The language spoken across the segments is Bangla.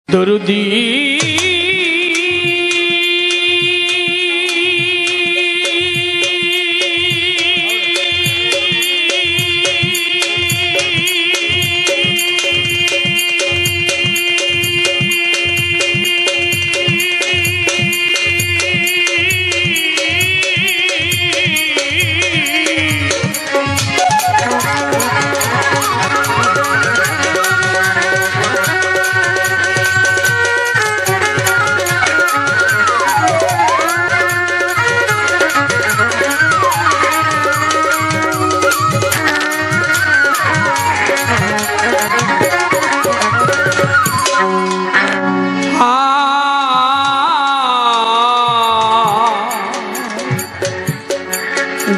দরুদি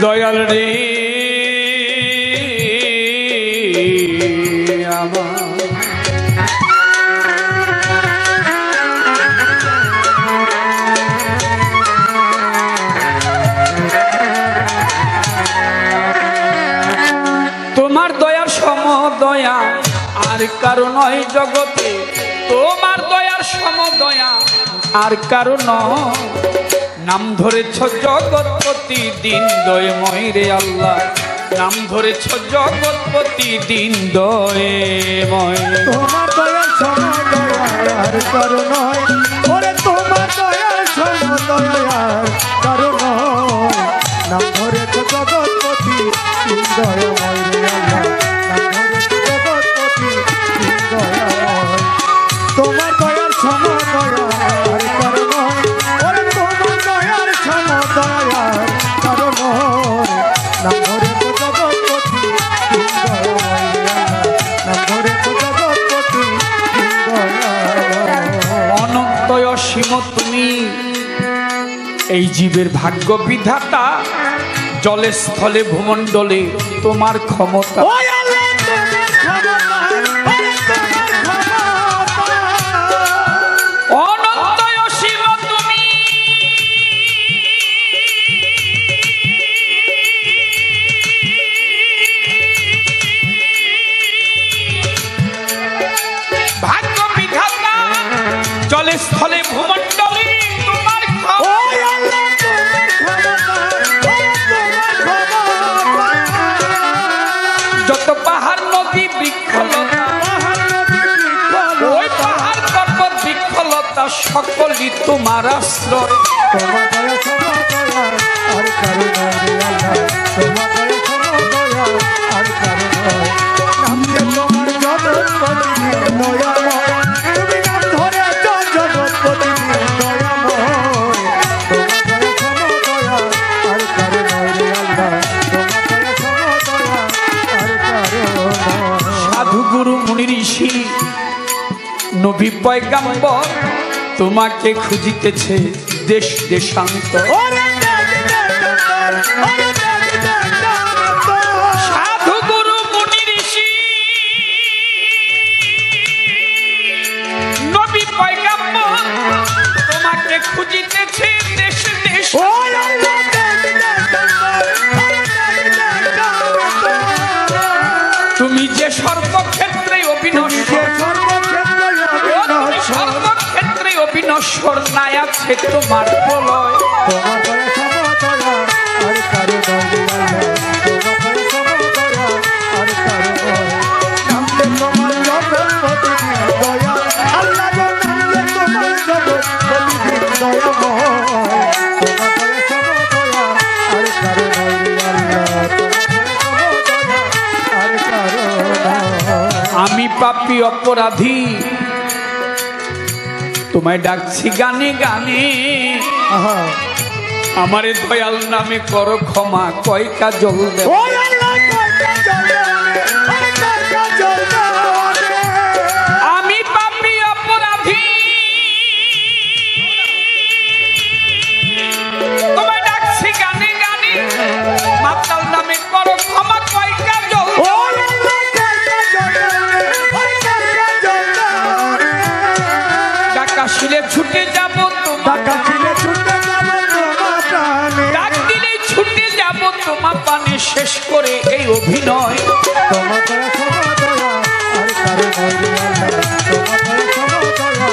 দয়াল রে আমার তোমার দয়ার সম দয়া আর কারো নয় জগতে, তোমার দয়ার সম দয়া আর কারো নয়। নাম ধরেছ জগৎপতি দিন দয়ময় রে আল্লাহ, নাম ধরেছ জগৎপতি দিন দয়ময়। তোমার দয়ার সম দয়া আর কারো নয়, ওরে তোমার দয়ার সম দয়া আর কারো নয়। নাম ধরেছ জগৎপতি দিন দয়ময় রে আল্লাহ, নাম ধরেছ জগৎপতি দিন দয়ময়। তোমার দয়ার সম দয়া আর কারো নয়, ওরে তোমার দয়ার সম দয়া আর কারো নয়। নাম ধরেছ জগৎপতি দিন দয়ময় রে আল্লাহ, নাম ধরেছ জগৎপতি দিন দয়ময়। অনন্ত অসীম তুমি এই জীবের ভাগ্য বিধাতা, জলে স্থলে ভূমণ্ডলে তোমার ক্ষমতা। অনন্ত অসীম তুমি ভাগ্য বিধাতা, জলে স্থলে ভূমণ্ডলে তোমার যত পাহাড় নদী বৃক্ষলতা, ওই পাহাড় পর্বত বৃক্ষলতা সকলই তোমার আশ্রয়। তোমার দয়া সম দয়া আর কারো নয় রে আল্লাহ, তোমার দয়া সম দয়া আর কারো নয়। নাম যে তোমার জগৎপতি দিন দয়াময়, তুমি নাম ধরেছ জগৎপতি দিন দয়াময়। তোমার দয়া সম দয়া আর কারো নয় রে আল্লাহ, তোমার দয়া সম দয়া আর কারো নয়। সাধু গুরু মুনি ঋষি নবী পয়গাম্বর তোমাকে খুঁজিতেছে দেশ দেশান্তর। সাধু গুরু মুনি ঋষি নবী পয়গাম্বর তোমাকে খুঁজিতেছে দেশ দেশ। তুমি যে সর্বক্ষেত্রে অবিনশ্বর, সর্বক্ষেত্রে অবিনশ্বর, নাই আছে তোমার প্রলয়। তোমার দয়া সম দয়া আর কারো নয় রে আল্লাহ, তোমার দয়া সম দয়া আর কারো নয়। নাম যে তোমার জগৎপতি দিন দয়া আল্লাহ গো, নাম যে তোমার জগৎপতি দিন দয়াময়। তোমার দয়া সম দয়া আর কারো নয় রে আল্লাহ, তোমার দয়া সম দয়া আর কারো নয়। আমি পাপী অপরাধী তোমায় ডাকছি গানে গানে, আমারে দয়াল নামে করো ক্ষমা, কয় কাজল দেব। আমি পাপী অপরাধী তোমায় ডাকছি গানে গানে, মাতাল নামে করো ক্ষমা, কয় কাজল ডাকা শিলে ছুটে যাব, ডাক দিলে ছুটে যাব তোমার পানে, শেষ করে এই অভিনয়। তোমার দয়া সম দয়া আর কারো নয় রে আল্লাহ, তোমার দয়া সম দয়া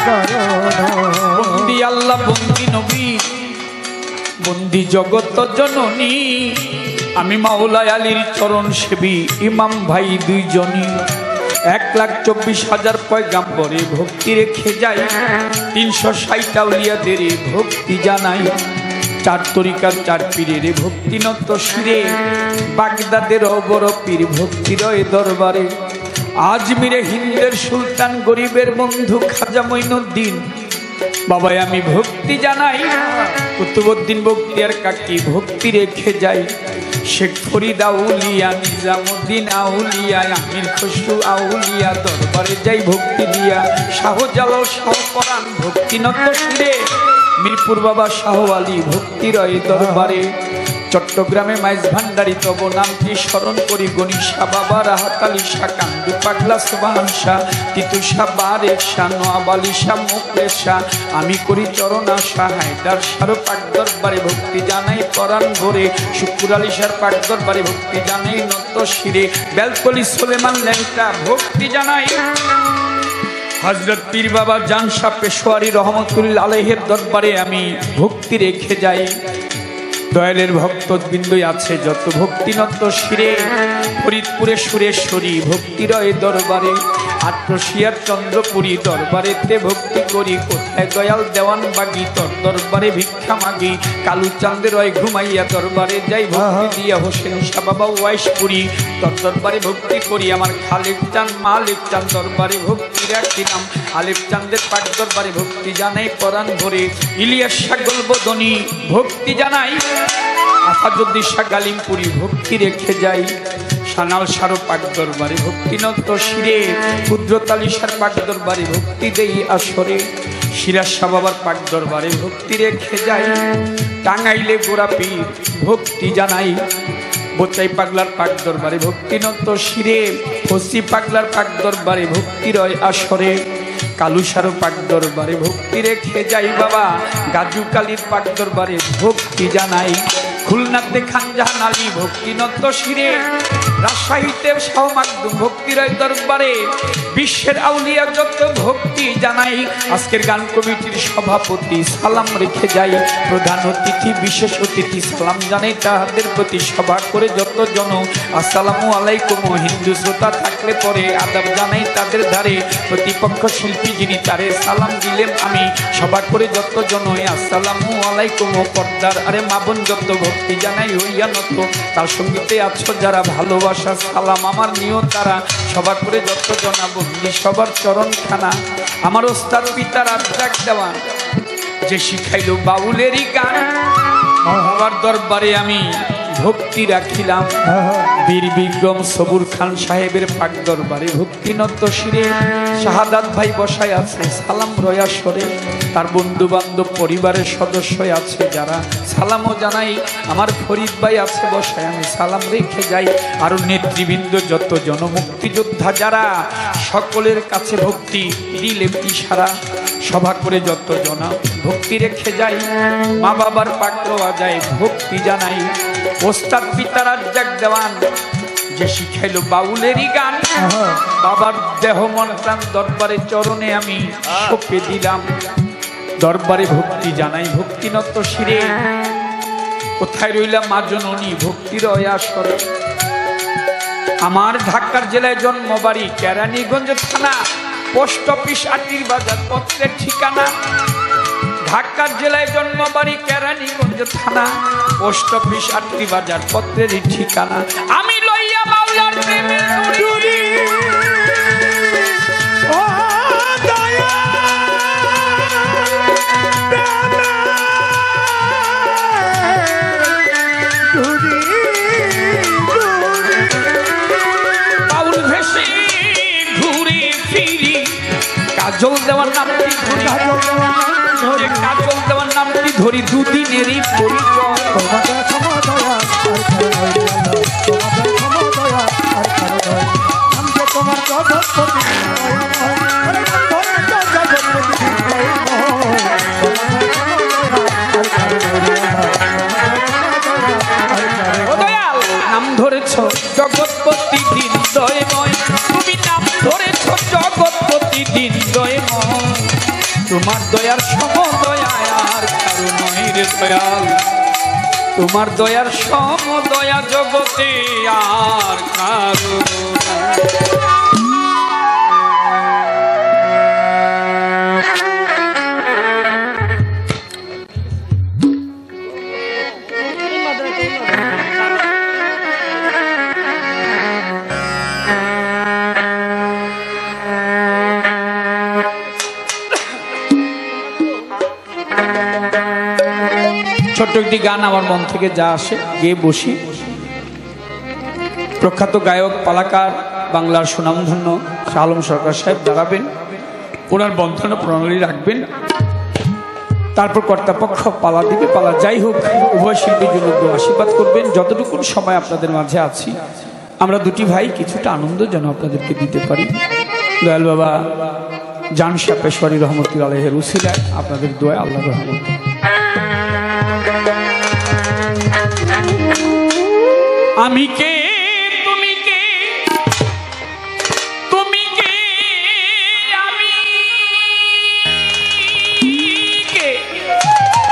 কারো নয়। বন্দি আল্লাহ বন্দি নবী বন্দি জগত জননী আমি মাওলা আলীর চরণ সেবী ইমাম ভাই দুইজনই 1,24,000 পয়গাম্বরে ভক্তি রেখে যাই 360 আউলিয়াদের ভক্তি জানাই 4 তরিকার 4 পীরের ভক্তি নত শিরে বাগদাদের বড় পীর ভক্তি রয় দরবারে আজমিরে হিন্দের সুলতান গরিবের বন্ধু খাজা মঈনুদ্দিন বাবা আমি ভক্তি জানাই কুতুবউদ্দিন বখতিয়ার কাকি ভক্তি রেখে যাই শেখ ফরিদ আউলিয়া নিজামুদ্দিন আউলিয়া আমির খসরু আউলিয়া দরবারে যাই ভক্তি দিয়া শাহজালাল শাহ পরাণ ভক্তি নত শিরে মিরপুর বাবা শাহ আলী ভক্তি রয় দরবারে চট্টগ্রামে মাইজ ভান্ডারি তব নামটি স্মরণ করি গণিশা বাবা রাহাত আলী শাহ কান্দু পাগলা সুবহান শাহ তিতু শাহ বারেক শাহ নোয়াব আলী শাহ মুকলেশ শাহ আমি করি চরণ আশা হায়দার শাহ পাক দরবারে ভক্তি জানাই পরাণ ভরে শুকুর আলী শাহ পাক দরবারে ভক্তি জানাই নত শিরে বেলতলি সুলেমান ল্যাংটা ভক্তি জানাই হযরত পীর বাবা জান শাহ পেশোয়ারি রহমতুল্লাহ আলাইহির দরবারে আমি ভক্তি রেখে যাই দয়ালের ভক্তবৃন্দই আছে যত ভক্তিনত শিরে ফরিদপুরে সুরেশ্বরী ভক্তি রয় দরবারে আট্রসিয়ার চন্দ্রপুরী দরবারেতে ভক্তি করি কোথায় দয়াল দেওয়ান বাগি তোর দরবারে ভিক্ষা মাগি কালু চাঁদের রয় ঘুমাইয়া দরবারে যাই ভক্তি দিয়া হোসেন শাহ বাবা ওয়াইশপুরি তোর দরবারে ভক্তি করি আমার খালেক চাঁদ মালিক চাঁদ দরবারে ভক্তি রাখিলাম আলিফ চাঁদের পাক দরবারে ভক্তি জানাই পরাণ ভরে ইলিয়াস শাহ গোলবদনী ভক্তি জানাই আফাজুদ্দিন শাহ গালিমপুরি ভক্তি রেখে যাই সানাল শাহ পাক দরবারে ভক্তি নত শিরে ক্ষুদ্রতালী শাহ পাক দরবারে ভক্তি দেই আসরে সিরাজ শাহ বাবার পাক দরবারে ভক্তি রেখে যাই টাঙ্গাইলে গোরাপি ভক্তি জানাই বোচাই পাগলার পাক দরবারে ভক্তি নত শিরে ফসি পাগলার পাক দরবারে ভক্তি রয় আসরে কালু শাহ পাক দরবারে ভক্তি রেখে যাই বাবা গাজু কালীর পাক দরবারে ভক্তি জানাই খুলনাতে খানজাহান আলী ভক্তি নত শিরে রাজশাহীতে শাহ মাকদুম ভক্তি রয় দরবারে বিশ্বের আউলিয়া যত ভক্তি জানাই আজকের গান কমিটির সভাপতি সালাম রেখে যাই প্রধান অতিথি বিশেষ অতিথি সালাম জানাই তাহাদের প্রতি সভা করে যত জন আসসালামু আলাইকুম হিন্দু শ্রোতা থাকলে পরে আদাব জানাই তাদের ধারে প্রতিপক্ষ শিল্পী যিনি তারে সালাম দিলেন আমি সভা করে যত জন আসসালামু আলাইকুম পর্দার আরে মাবন যত ভক্তি জানাই হইয়া নত তার সঙ্গীতে আছো যারা ভালোবাসা সালাম আমার নিয় তারা সভা করে যত জনা বন্দি সবার চরণ খানা আমার ওস্তাদ পিতার আত্মাক দেওয়া যে শিখাইল বাউলেরই গান বাবার দরবারে আমি ভক্তি রাখিলাম বীর বিক্রম সবুর খান সাহেবের পাক দরবারে ভক্তি নত শিরে শাহাদাত ভাই বসায় আছে সালাম রয়া সরে তার বন্ধু বান্ধব পরিবারের সদস্য আছে যারা সালামও জানাই আমার ফরিদ ভাই আছে বসায় আমি সালাম রেখে যাই আরো নেতৃবৃন্দ যত জনমুক্তিযোদ্ধা যারা সকলের কাছে ভক্তি দিলে ইশারা সভা করে যত জনা ভক্তি রেখে যাই মা বাবার পাক রওয়া যায় ভক্তি জানাই ওস্তাদ পিতা রাজ্জাক দেওয়ান যে শিখাইল বাউলেরই গান বাবার দেহ মন প্রাণ দরবারে চরণে আমি সঁপে দিলাম দরবারে ভক্তি জানাই ভক্তি নত শিরে কোথায় রইলাম মা জননী ভক্তির আসরে আমার ঢাকার জেলায় জন্ম বাড়ি কেরানীগঞ্জ থানা পোস্ট অফিস আটির বাজার পত্রের ঠিকানা ঢাকার জেলায় জন্ম বাড়ি কেরানীগঞ্জ থানা পোস্ট অফিস আটটি বাজার পত্রের ঠিকানা আমি লইয়া মাওলার প্রেমে ডুরি ও দয়া ডুরি বাউল ভেসে ঘুরে ফিরি কাজল দেওয়ার নামটি ধরি কাজল দেওয়ার নামটি ধরি দুদিনেরই পরিচয় তোমাদের সমদয়া আমি তোমার জগৎপতি নাম ধরেছ জগৎপতি দিন দয়ময় তুমি নাম ধরেছ জগৎপতি দিন দয়ময় তোমার দয়ার সমদয়া আর কারো নয় রে দয়াল, তোমার দয়ার সমদয়া জগতে আর কারো ছোট্ট একটি গান আমার মন থেকে যা আসে গেয়ে বসি। প্রখ্যাত গায়ক পালাকার বাংলার সুনামধন্য শাহ আলম সরকার সাহেব দাঁড়াবেন, ওনার বন্ধনা প্রণালী রাখবেন, তারপর কর্তাপক্ষ পালা দিবে। পালা যাই হোক, উভয় শিল্পীর জন্য আশীর্বাদ করবেন। যতটুকু সময় আপনাদের মাঝে আছি আমরা দুটি ভাই কিছুটা আনন্দ যেন আপনাদেরকে দিতে পারি। দয়াল বাবা জান শাহ পেশওয়ারি রহমতুল্লাহ আলাইহির উসিলায় আপনাদের দোয়া, আল্লাহর রহমত। আমি কে তুমি কে, তুমি কে আমি কে,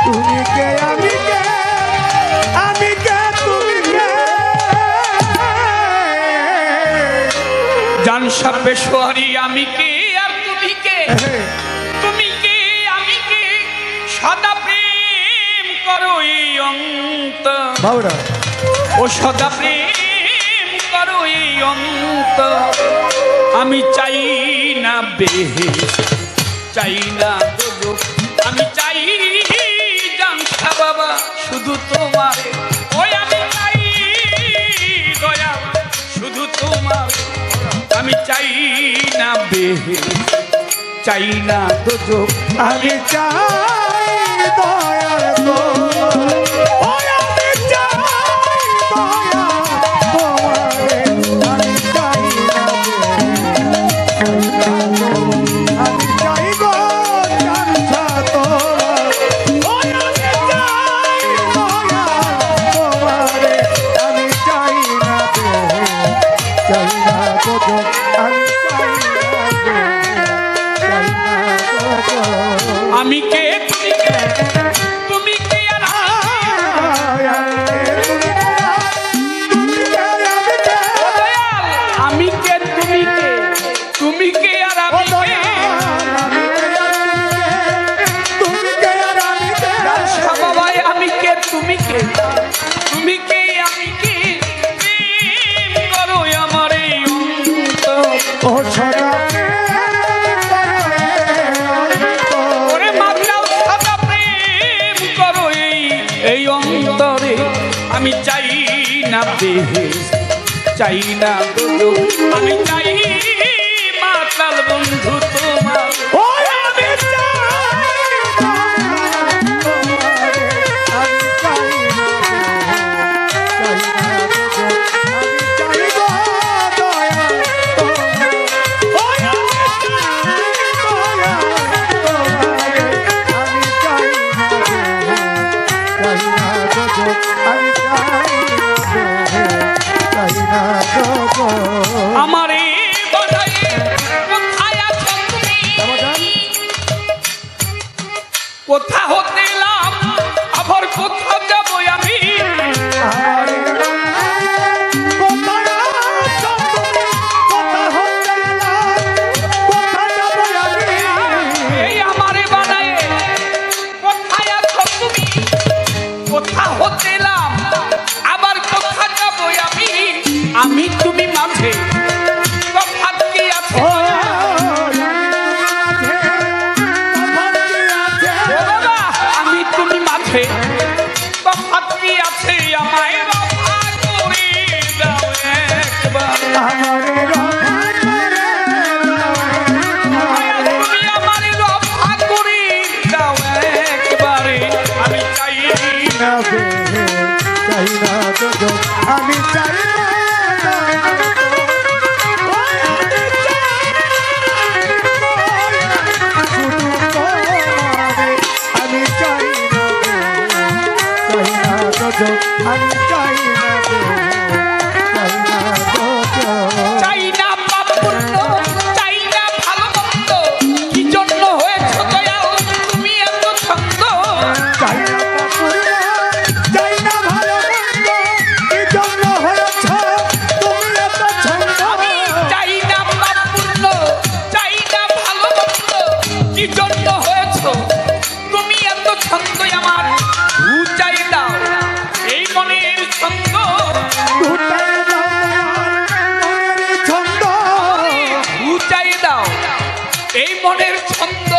তুমি কে আমি কে, আমি কে তুমি কে, জান শাহ পেশওয়ারি আমি কে আর তুমি কে, তুমি কে আমি কে, সদা প্রেম করো এই অন্তর, বাউরা ও সদা প্রেম করো এই অন্তর। আমি চাই না বেহেশত, চাই না দোজখ, আমি চাই জান শাহ বাবা শুধু তোমার, ওই আমি চাই দয়া শুধু তোমার। আমি চাই না বেহেশত, চাই না দোজখ, আমি চাই দয়ার তোমার, ওই আমি চাই দয়া তোমারে, আমি চাই না আমি চাই গো জানছা তোমার, ওই আমি চাই দয়া তোমারে, আমি চাই না চাই না তো আমি চাই না আমি কে তুমি কে, তুমি কে আর আমি কে, তুমি কে, তুমি কে আর আমি কে, শাহ বাবা আমি কে তুমি কে, তুমি কে আমি কে, প্রেম করো আমার এই অন্তর। ও ছড়া ওরে মাত্রাও সদা প্রেম করো এই অন্তরে। আমি চাই না বেহেশত, চাই না দোজখ, আমি চাই মাতাল বন্ধু তোমার। আমি আমারে বাধায়ে কোথায় আছো তুমি, কোথা হতে এলাম আবার কোথা যাব আমি, এই আমারে বাধায়ে কোথায় আছো তুমি, কোথা হতে এলাম আবার কোথা যাব আমি, আমি তুমি মাঝে তফাৎ কি আছে, ও বাবা আমি তুমি মাঝে তফাৎ কি আছে, আমায় রক্ষা করে দাও একবার, তুমি আমারে রক্ষা করে দাও একবারে। আমি চাই আমি চাই আমি চাই আমি চাই চাই না পাপ পুণ্য, চাই না ভালো মন্দ, কি জন্য হয়েছ দয়াল বলছো তুমি এত ছন্দ আমার ঘুচাই দাও এই মনের ছন্দ ঘুচাই দাও মনের ছন্দ ঘুচাই দাও এই মনের ছন্দ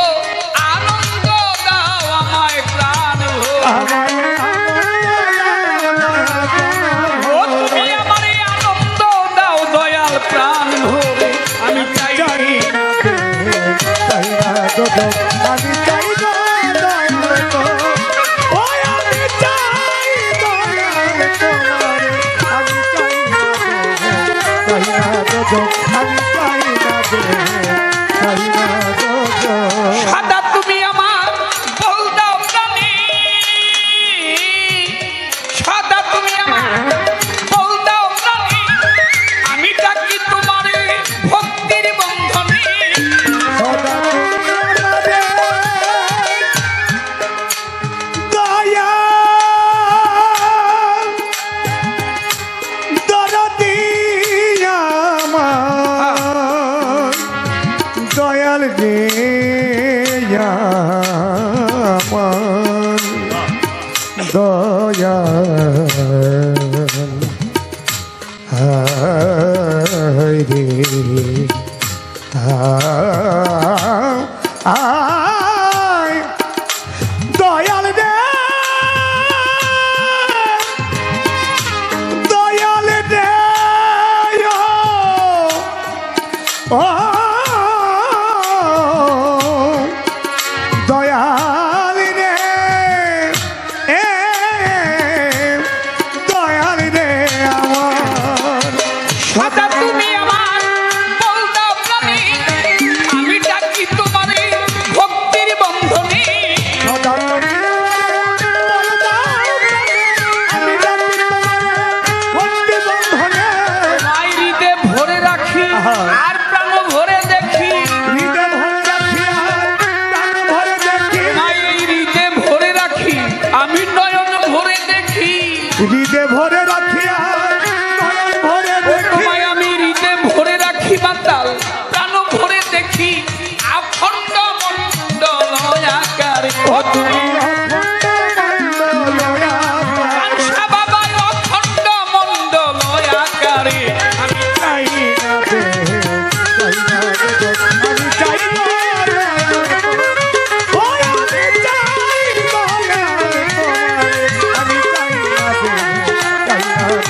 আনন্দ দাও আমায় প্রাণ আমায় ও তুমি আমারে আনন্দ দাও দয়াল প্রাণ ভরে আমি চাই চাই না গো আমি চাই গো দয়াল গো ও আমি চাই দয়াল তোমারে আমি চাই না গো আমি চাই না গো সাদা তুমি আমার বল দাও প্রাণী সাদা তুমি আমার বল দাও প্রাণী আমি ডাকি তোমারে ভক্তির বন্ধনে সদা দয়া দরদি আমার দয়াল রে আমার দয়াল হায় রে আয় দয়াল রে দয়াল রে ও দয়াল রে দয়াল রে আমার সাদা তুমি আমার বল দাও প্রাণী আমি ডাকি তোমারে ভক্তির বন্ধনে সদা বল দাও আমি ডাকি তোমারে ভক্তি বন্ধনে মাই হৃদে ভরে রাখি আর প্রাণ ভরে দেখি হৃদয় ভরে রাখি আর প্রাণ ভরে দেখি মাই হৃদে ভরে রাখি আমি নয়ন ভরে দেখি হৃদয় ভরে রাখি আর নয়ন ভরে দেখি তোমায় আমি হৃদে ভরে রাখি মাতাল প্রাণ ভরে দেখি আখণ্ড মণ্ডল আকার ও তুমি কাঞ্চা বাবা অখণ্ড মণ্ডল আকারে আমি চাই না রে, চাই না রে, আমি চাই না রে। ও আমি চাই না রে, আমি চাই না রে, চাই না রে,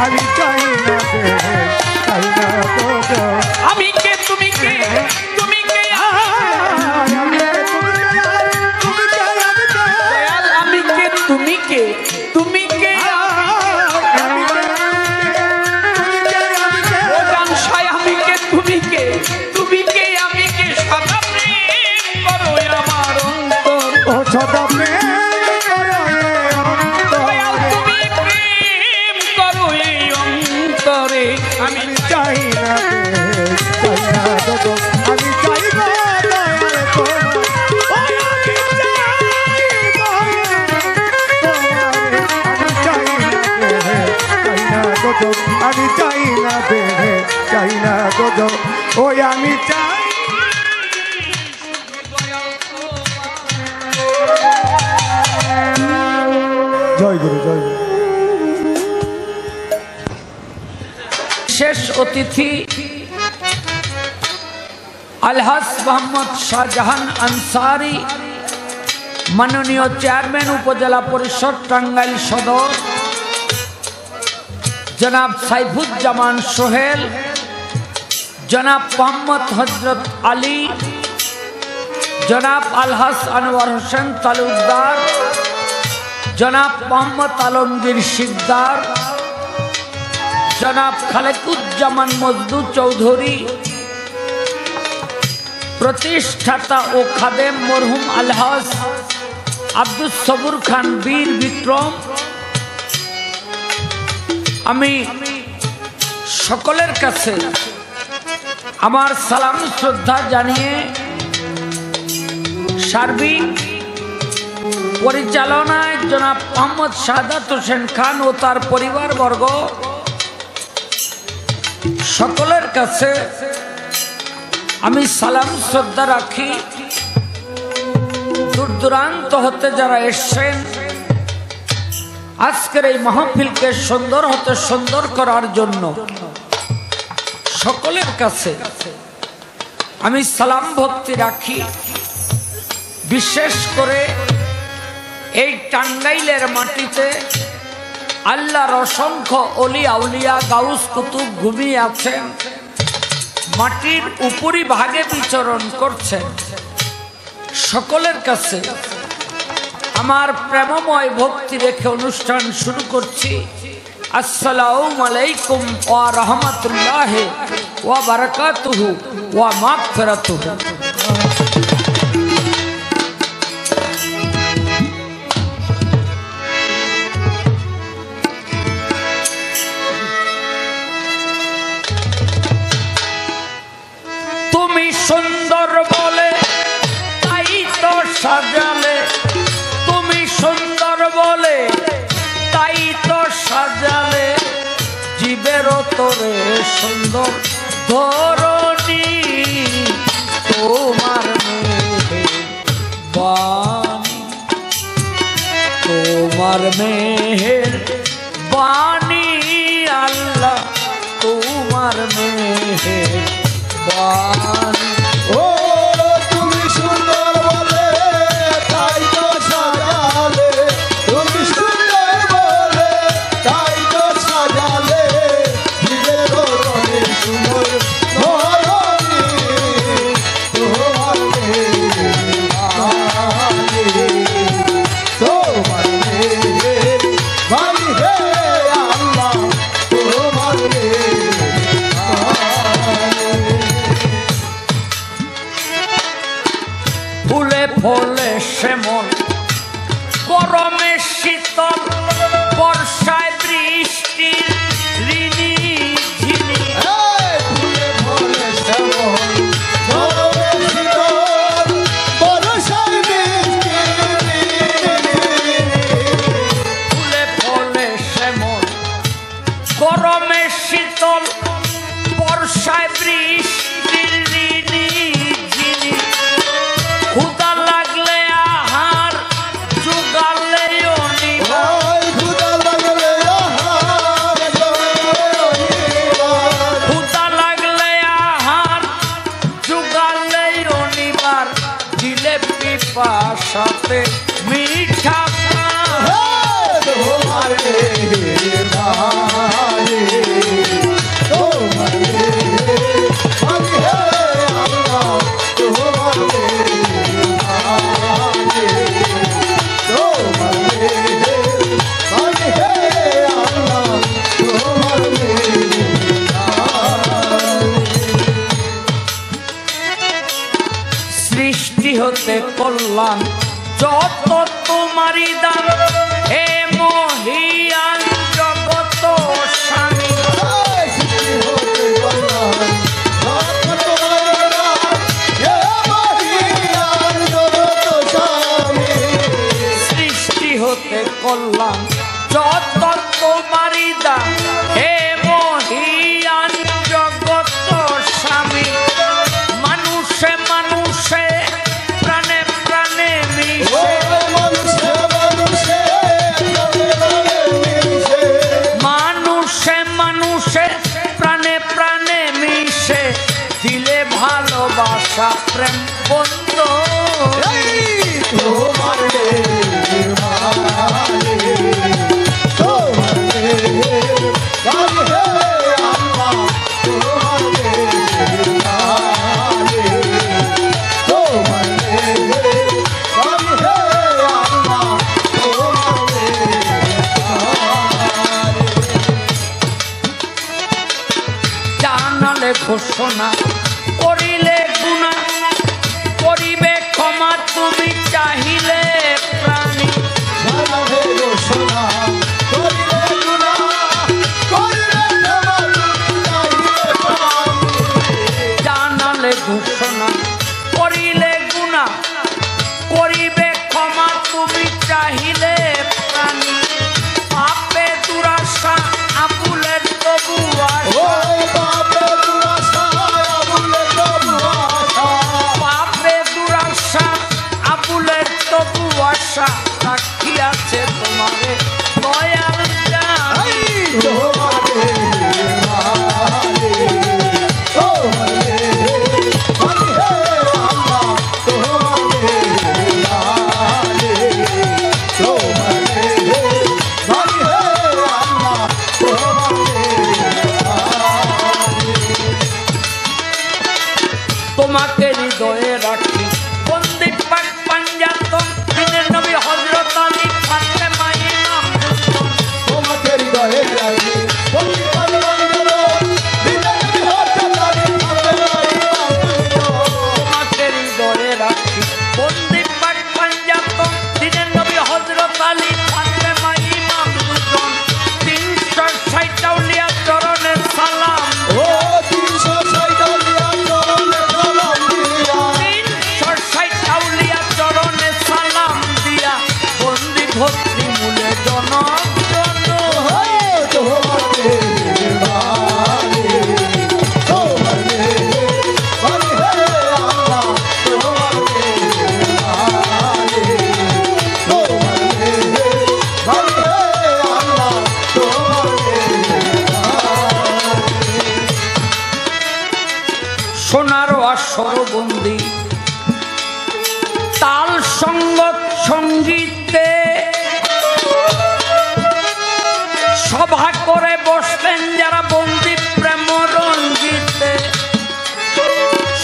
আমি চাই না রে, চাই না রে। আমি কে তুমি কে তুমি কে দয়াল আমি কে তুমি কে তুমি কে ও কাঞ্চায় আমি কে তুমি কে আমি কে সদা প্রেম করো আমার অন্তর দয়াল তুমি প্রেম করো এই অন্তরে আমি চাই না চাই না আমি চাই না আমি চাই না দে চাই না গো ওই আমি চাই জয় গুরু জয় গুরু শেষ অতিথি আলহাজ মোহাম্মদ শাহজাহান আনসারি মাননীয় চেয়ারম্যান উপজেলা পরিষদ টাঙ্গাইল সদর জনাব সাইফুজ্জামান সোহেল জনাব মোহাম্মদ হজরত আলী জনাব আলহাজ আনোয়ার হোসেন তালুকদার জনাব মোহাম্মদ আলমগীর শিকদার জনাব খালেকুজ্জামান মজদু চৌধুরী প্রতিষ্ঠাতা ও খাদেম মরহুম আলহাজ আব্দুস সবুর খান বীর বিক্রম আমি সকলের কাছে আমার সালাম শ্রদ্ধা জানিয়ে সার্বিক পরিচালনায় জনাব মোহাম্মদ শাহাদাত হোসেন খান ও তার পরিবারবর্গ সকলের কাছে আমি সালাম শ্রদ্ধা রাখি দূরান্ত হতে যারা এসেছেন আজকের এই মাহফিলকে সুন্দর হতে সুন্দর করার জন্য সকলের কাছে আমি সালাম ভক্তি রাখি। বিশেষ করে এই টাঙ্গাইলের মাটিতে আল্লাহর অসংখ্য অলি আউলিয়া গাউস কুতুব ঘুমিয়ে আছেন, মাটির উপরি ভাগে বিচরণ করছেন। সকলের কাছে আমার প্রেমময় ভক্তি রেখে অনুষ্ঠান শুরু করছি। আসসালামু আলাইকুম ওয়া রাহমাতুল্লাহি ওয়া বারাকাতুহু ওয়া মাগফিরাতুহু। তুমি সুন্দর বলে তাই তো সাজালে, তুমি সুন্দর বলে তাই তো সাজালে, জীবের তোরে সুন্দর ধরণী, তোমার মেহেরবানি, তোমার মেহেরবানি আল্লাহ, তোমার মেহেরবানি। ও তুমি সুন্দর বলে তাই তো সাজালে, তুমি সুন্দর বলে তাই তো সাজালে, জীবের তোরে সুন্দর ধরণী, তোমার মেহেরবানি, তোমার মেহেরবানি হে আল্লাহ, তোমার ফুলে ফলে শ্যামল, গরমে শীতল, বর্ষায় বৃষ্টি, ঋণী ঝিনি, ফুলে ফলে শ্যামল, গরমে শীতল, বর্ষায় বৃষ্টি, ফুলে ফলে শ্যামল, গরমে শীতল, বর্ষায় বৃষ্টি, ঋণী ঝিনি, ক্ষুধা লাগলে আহার জোগালে অনিবার, ওই ক্ষুধা লাগলে আহার জোগাড়, ক্ষুধা লাগলে আহার জোগালে অনিবার, দিলে পিপাসাতে মিঠা পান। তোমার মেহেরবানি, তোমার মেহেরবানি হে আল্লাহ, তোমার মেহেরবানি, তোমার মেহেরবানি হে আল্লাহ, তোমার মেহেরবানি। সৃষ্টি হতে কল্যাণ যত তোমারই দান, হে মহিয়ান জগত স্বামী, সৃষ্টি হতে কল্যাণ যত তোমারই দান, হে মহিয়ান জগত স্বামী, মানুষে মানুষে প্রাণে প্রাণে মিশে, মানুষে মানুষে প্রাণে প্রাণে মিশে, দিলে ভালোবাসা প্রেম বন্ধ। তোমার মেহেরবানি, তোমার মেহেরবানি হে আল্লাহ, তোমার মেহেরবানি, তোমার মেহেরবানি হে আল্লাহ, তোমার মেহেরবানি। জানালে ঘোষণা করিলে গুণা, করিবে ক্ষমা তুমি চাহিলে প্রাণী, জানালে ঘোষণা করিলে গুনাহ, করিলে ক্ষমা তুমি চাহিলে প্রাণী। জানালে ঘোষণা করিলে গুণা, করিবে ক্ষমা তুমি চাহিলে প্রাণী, পাপে দুরাশা আবুলের তবু ও আশা, পাপে দুরাশা আবুলে তবু আশা, পাপে দুরাশা আবুলের তবু আশা রাখিয়াছে তোমারে দয়াল জান। তোমাকে হৃদয়ে রাখি বন্দি পাক পাঞ্জাতন দিনের নবী হযরত আলী ফাতেমা ইমাম তোমাকে হৃদয়ে রাখি বন্দি পাক পাঞ্জাতন দিনের নবী হযরত আলী ফাতেমা ইমাম। তোমাকে হৃদয়ে রাখি বন্দি পাক পাঞ্জাতন দিনের নবী হযরত আলী ফাতেমা ইমাম দুজন 360 আউলিয়া চরণের সালাম ও 360 আউলিয়া চরণের সালাম দিয়া 360 আউলিয়া চরণে সালাম দিয়া বন্দি ভক্তি মূলে জনক তোমাকে মানে তোমাকে মানে হে আল্লাহ তোমাকে মানে তোমাকে মানে হে আল্লাহ তোমাকে সোনার আসর বন্দি তাল সঙ্গত সঙ্গীতে সভা করে বসলেন যারা বন্দি প্রেম রঞ্জিতে।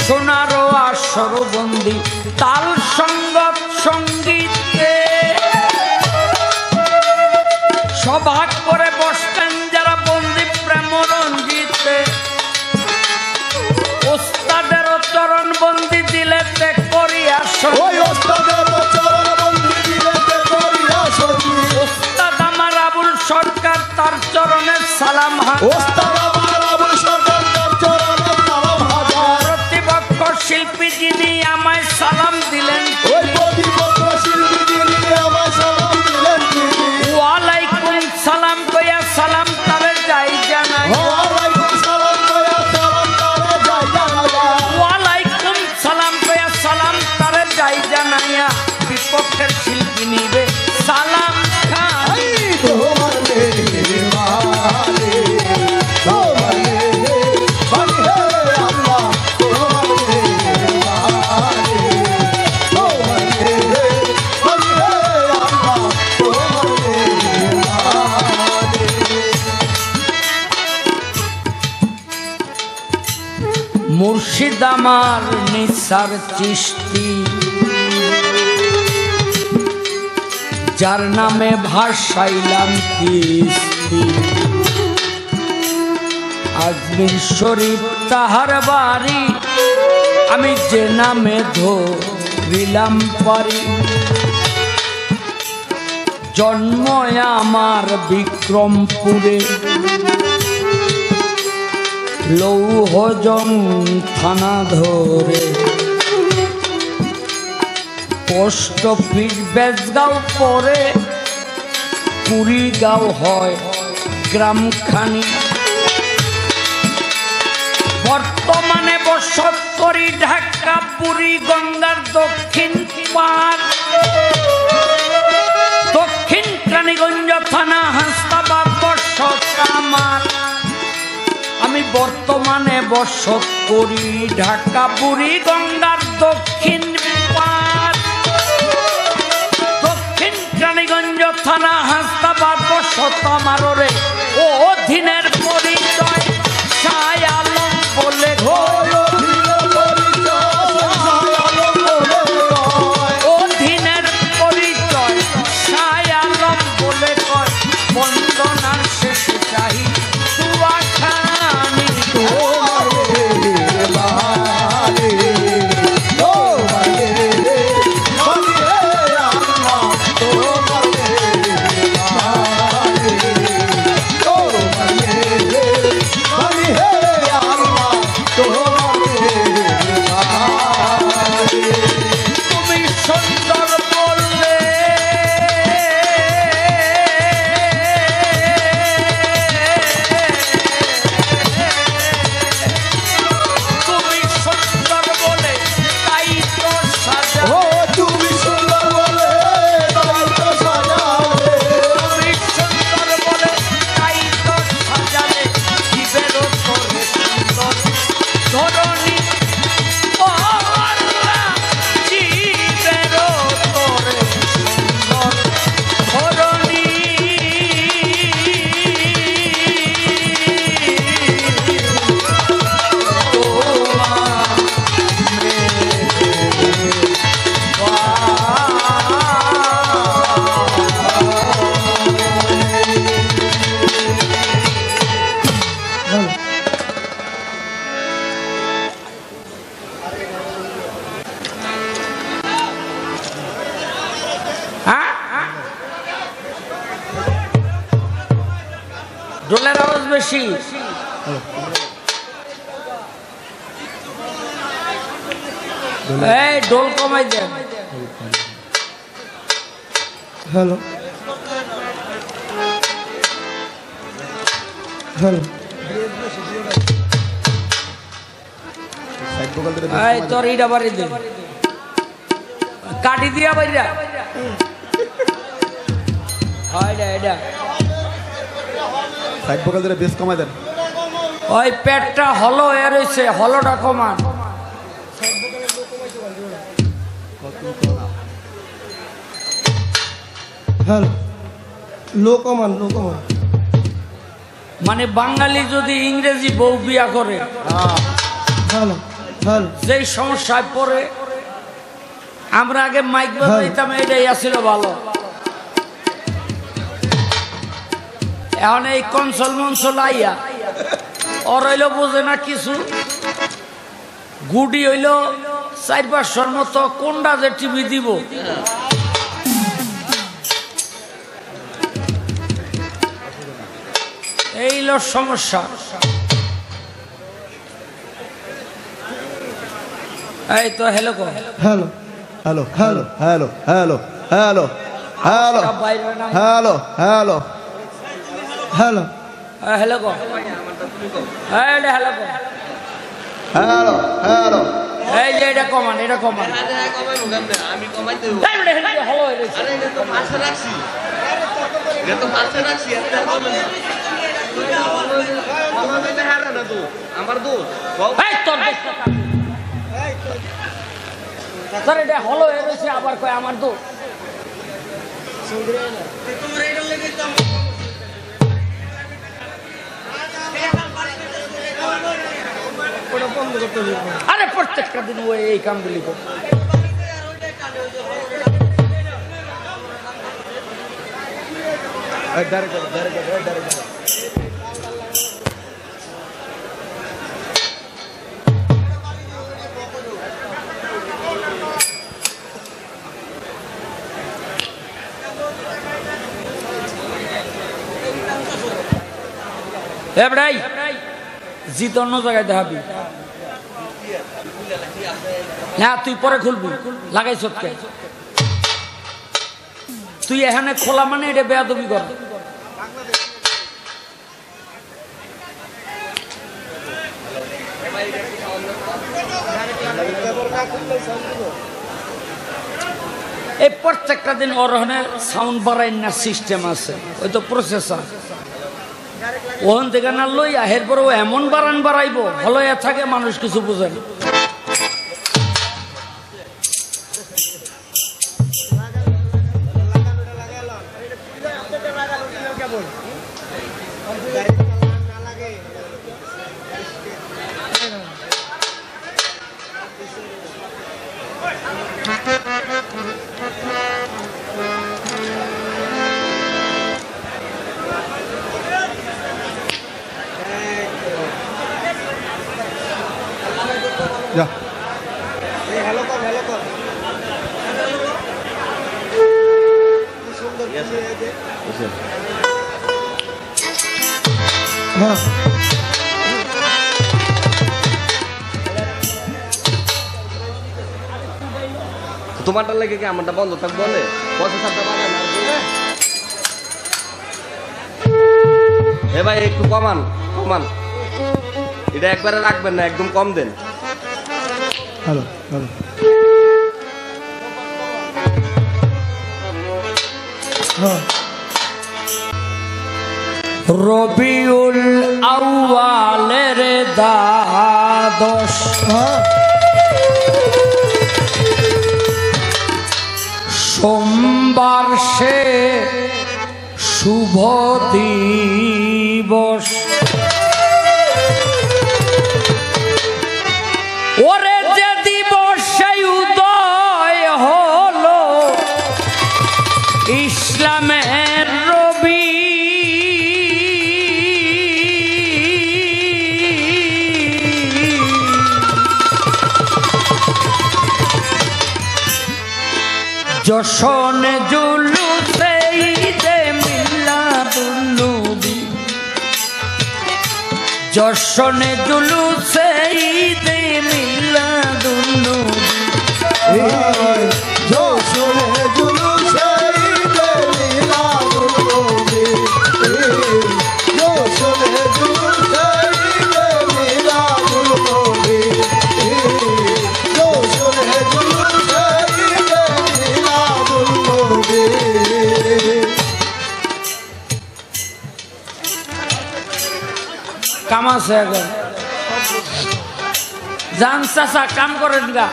সোনার আসর বন্দি তাল সঙ্গত সঙ্গীতে সভা করে বসলেন যারা বন্দি প্রেম রঞ্জিতে। ওস্তাদের চরণ বন্দি দিলেতে করিয়া ওই ওস্তাদের চরণ বন্দি দিলেতে করিয়া সখী ওস্তাদ আমার আবুল সরকার তার চরণে সালাম হাজার ওস্তাদ আমার আবুল সরকার তার চরণে সালাম হাজার প্রতিপক্ষ শিল্পী যিনি আমায় সালাম দিলেন ওই প্রতিপক্ষ শিল্পী যিনি আমায় সালাম দিলেন তিনি ওয়ালাইকুম সালাম কইয়া সালাম তারে যাই জানাই ওয়ালাইকুম সালাম কয়া সালাম তারে যাই জানাইয়া ওয়ালাইকুম সালাম কইয়া সালাম তারে যাই জানাইয়া বিপক্ষের শিল্পী নিবে সালাম খান তোমাকে মানে তোমাকে মানে হে আল্লাহ তোমাকে মানে তোমাকে মানে হে আল্লাহ তোমাকে মানে মুর্শিদ আমার নিসার চিশতি যার নামে ভাসাইলাম কিস্তি আজমির শরীফ তাহার বাড়ি আমি যে নামে ধরিলাম পারি জন্ম আমার বিক্রমপুরে লৌহজং থানা ধরে পোস্ট অফিস বেজগাঁও পরে কুড়িগাঁও হয় গ্রামখানি বর্তমানে বসত করি ঢাকা পুরী গঙ্গার দক্ষিণ পার দক্ষিণ রানীগঞ্জ থানা হাসনাবাদ বসত আমার আমি বর্তমানে বসত করি ঢাকা বুড়ি গঙ্গার দক্ষিণ পার দক্ষিণ রানীগঞ্জ থানা হাসনাবাদ বসত আমার রে ও অধীনের পরিচয় শাহ আলম বলে অধীনের পরিচয় শাহ আলম বলে কয় বন্দনার শেষে চাহি তুয়া খানি ডোলের আওয়াজ বেশি। এই ডোল কমাই দেন। হ্যালো হ্যালো এই তোর ইটা বাড়ি দে, কাটি দিয়া বাইরা। এটা সাইড ভোকাল দিয়ে বেশ কমাই দেন। ওই পেটটা হলো এ রয়েছে, হলোটা কমান। হ্যালো লো কমান লো কমান। মানে বাঙালি যদি ইংরেজি বউ বিয়া করে হ্যালো হ্যালো যেই সমস্যায় পড়ে, আমরা আগে মাইক বাজাইতাম, এটাই আসছিল ভালো। এখন এই কনসল মনসল আইয়া ওর হইলো বোঝে না কিছু, গুডি হইল 4-500 মতো, কোনটা যে টিভি দিব। এই হলো সমস্যা। এই তো হ্যালো কো hello hello hello hello hello hello hello hello hello hello hello কো হ্যালো কো হ্যালো হ্যালো। এই যে এটা কমান, এটা কমান। আমি কমাই দেব। হ্যালো আরে এটা তো পাশে রাখছি, এটা তো পাশে রাখছি। এত কমেন কমাই দে। হারা না তো আমার দোষ। এই তোর দোষটা কার? স্যার এটা হলো এ রয়েছে, আবার কয় আমার দোষ। আরে প্রত্যেকটা দিন ও এই কামগুলি করে। এবারে জিত অন্য জায়গায় দেখাবি না, তুই পরে খুলবি। লাগাইছ কে তুই? এখানে খোলা মানে এটা বেয়াদবি কর। এই প্রত্যেকটা দিন ওর সাউন্ড বাড়াই না সিস্টেম আছে, ওই তো প্রসেসর ওখান থেকে না লইয়া এরপরে ও এমন বাড়ান বাড়াইবো হলো এ থাকে, মানুষ কিছু বুঝে না। যা হ্যালো কর, হ্যালো কর। সুন্দর হ্যাঁ তোমারটা লেগে কি আমারটা বন্ধ থাক বলে পয়সা থাকতে পারে না। হে ভাই একটু কমান কমান, এটা একবারে রাখবেন না, একদম কম দেন। হ্যালো হ্যালো হ্যাঁ রবিউল আউয়ালের দ্বাদশ হ্যাঁ সোমবার সে শুভ দিবস। ওরে যে দিবস সেই উদয় হলো ইসলামের রবি। জশন জুলুসে ঈদে মিলাদুন্নবী জশনে জুলুসে ঈদে মিলাদুন নবী যশোরে জুলুসে ঈদে মিলাদুন নবী যশোরে জুলুসে ঈদে মিলাদুন নবী যশোরে জুলুসে ঈদে মিলাদুন নবী কাম আছে এখন জান চাচা কাম করেন গা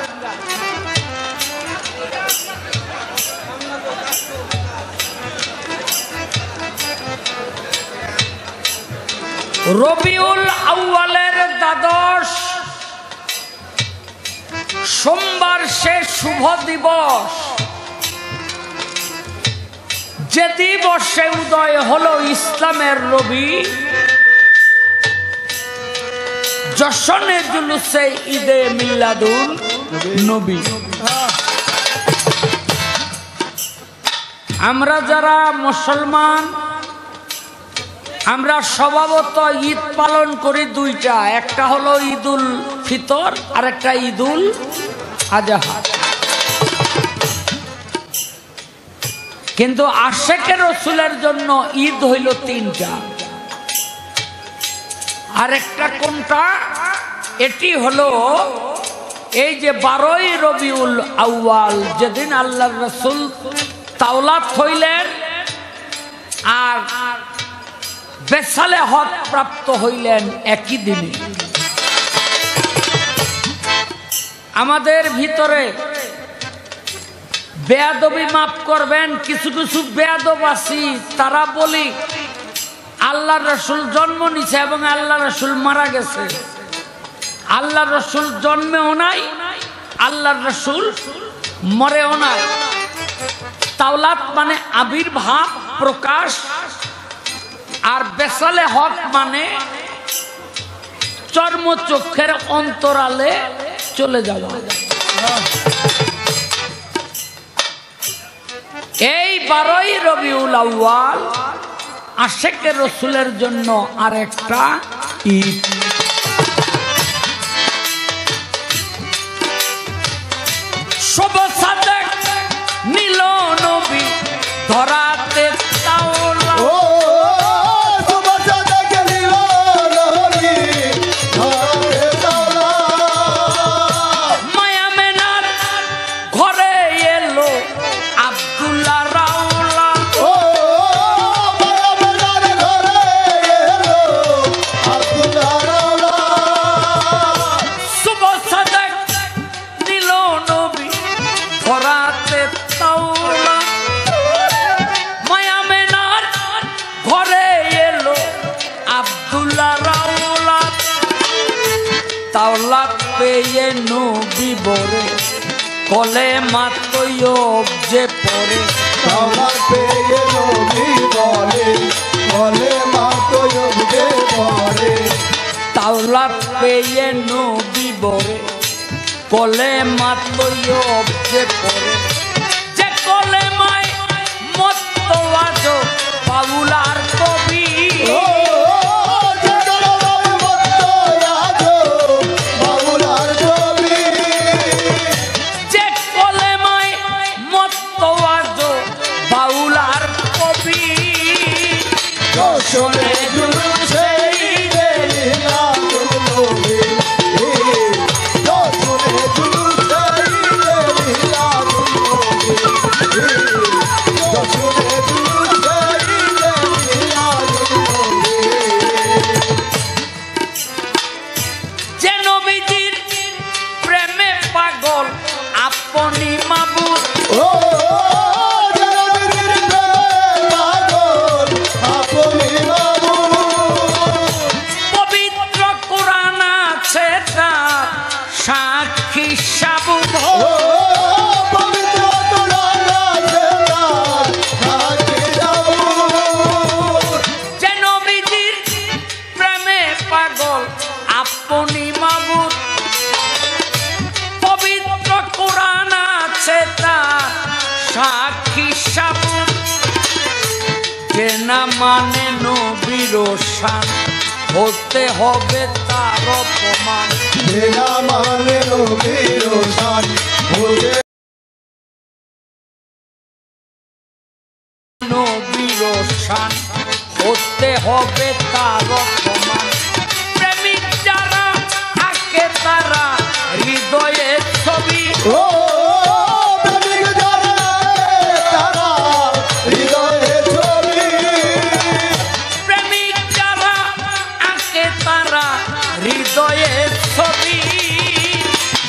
রবিউল আউয়ালের দ্বাদশ সোমবার শেষ শুভ দিবস যে দিবসে উদয় হলো ইসলামের রবি জশনে জুলুসে ঈদে মিলাদুন নবী আমরা যারা মুসলমান আমরা স্বভাবত ঈদ পালন করি দুইটা, একটা হলো ঈদুল ফিতর আর একটা ঈদুল আজহা। কিন্তু আশেকে রসুলের জন্য ঈদ হইল তিনটা। আরেকটা কোনটা? এটি হলো এই যে 12ই রবিউল আউয়াল, যেদিন আল্লাহর রাসূল তাওলাত হইলেন আর বেসালে হক প্রাপ্ত হইলেন একই দিনে। আমাদের ভিতরে বেয়াদবি মাফ করবেন, কিছু কিছু বেয়াদব আছি, তারা বলি আল্লাহ রসুল জন্ম নিছে এবং আল্লাহ রসুল মারা গেছে। আল্লাহ রসুল জন্মেও নাই, আল্লাহ রসুল মরেও নাই। তাওলাত মানে আবির্ভাব, প্রকাশ, আর বেসালে হক মানে চর্মচক্ষের অন্তরালে চলে যাওয়া। এই 12ই রবিউল আউয়াল আশেকে রসুলের জন্য আরেকটা ঈদ। শুভ সাদেক নীল নবী ধরাতে তাওলা, মায়া মেনার ঘরে এলো আব্দুল্লাহ রাউলা, শুভ সাদেক নীল নবী ধরাতে তাওলা, মায়া মেনার ঘরে এলো আব্দুল্লাহ রাউলা। তাওলাত পেয়ে নবী বরে কলে মাতয়ব যে পরে, তাওলাত পেয়ে নবী বলে বলে মাতয়ব যে পরে, তাওলাত পেয়ে নবী বরে কলে মাতয়ব যে পরে, যে কলে মায় মতওয়াজ বাউলার কবি, যে কলে মায় মতওয়াজ বাউলার কবি। যশোরে জুলুসে ঈদে মিলাদুন নবী, যশোরে জুলুসে ঈদে মিলাদুন নবী, যশোরে জুলুসে ঈদে মিলাদুন নবী। যে নবীজির প্রেমে পাগল আপনি মাবুদ, ও জনবীর পাগল আপনি মাবুদ, পবিত্র কোরআন আছে তার সাক্ষী সাবুদ। ও পবিত্র কোরআন আছে তার সাক্ষী সাবুদ, যে নবীজির প্রেমে পাগল আপনি মাবুদ, পবিত্র কোরআন আছে তার সাক্ষী সাবুদ। যে না মানে নবীর শান হতে হবে তার অপমান। যে না মানে নবীর শান হতে নবীর শান হতে হবে তার অপমান। প্রেমিক যারা থাকে তারা হৃদয়ের ছবি। ও প্রেমিক যারা তারা হৃদয়ের ছবি। প্রেমিক যারা আঁকে তারা হৃদয়ের ছবি।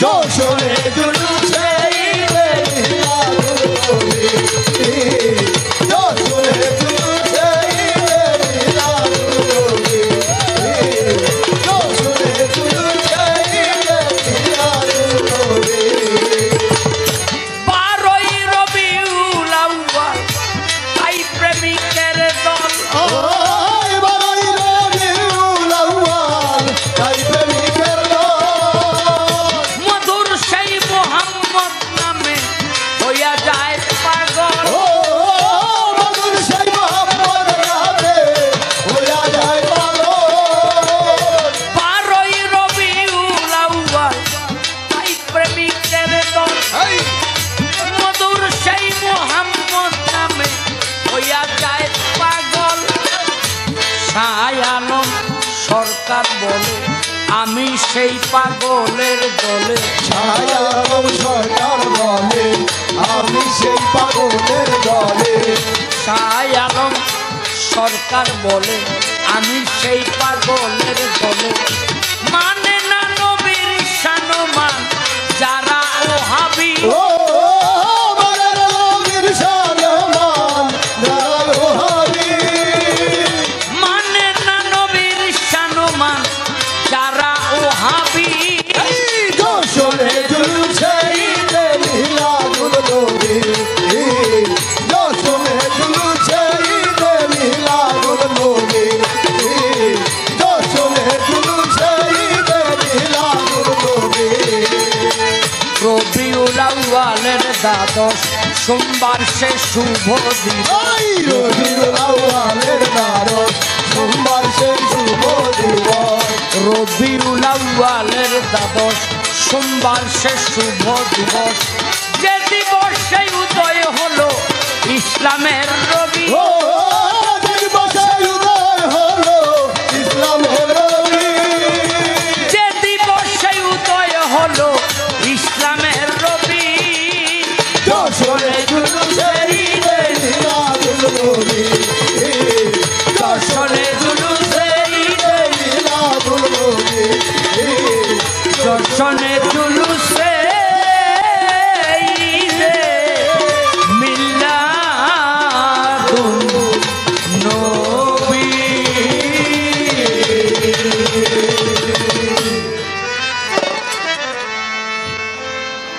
যশোরে জুলুসে ঈদের মিলাদুল নবী। যশোরে জুলুসে ঈদের মিলাদুল নবী। যশোরে জুলুসে ঈদের মিলাদুল নবী। 12ই রবিউল আউয়াল তাই প্রেমিকের দল। ওই বারোই রবিউল আউয়াল তাই প্রেমিকের দল। মধুর সেই মোহাম্মদ নামে হইয়া যায় পাগল। ও মধুর সেই মোহাম্মদ নামে হইয়া যায় পাগল। 12ই রবিউল আউয়াল তাই প্রেমিকের দল। মধুর সেই মোহাম্মদ নামে হইয়া যায় পাগল। শাহ আলম সরকার বলে আমি সেই পাগলের দলে। ছায়ালম সরকার বলে আমি সেই পাগলের দলে। শাহ আলম সরকার বলে আমি সেই পাগলের দলে। মানে না নবীর শানমান যারা ওহাবি। ও মনের নবীর শানমান যারা ওহাবি। মানে না নবীর শানমান যারা ওহাবি। যশোরে জুলুসে ঈদের মিলাদুল নবী। যশোরে জুলুসে ঈদের মিলাদুল নবী। যশোরে জুলুসে ঈদের মিলাদুল নবী। রবিউল আউয়ালের দ্বাদশ সোমবার সে শুভ দিন। ওই রবিউল আউয়ালের দ্বাদশ সোমবার সেই শুভ দিবস। রবিউল আউয়ালের দ্বাদশ সোমবার সে শুভ দিবস। যে দিবসে উদয় হলো ইসলামের রবি। ও দিবসে উদয় হলো ইসলামের রবি। যে দিবসে উদয় হলো ইসলামের রবি। যশোরে জুলুসে ঈদের মিলাদুল নবী। যশোরে জুলুসে ঈদের মিলাদুল নবী। যশোরে জুলুসে ঈদে মিলাদুন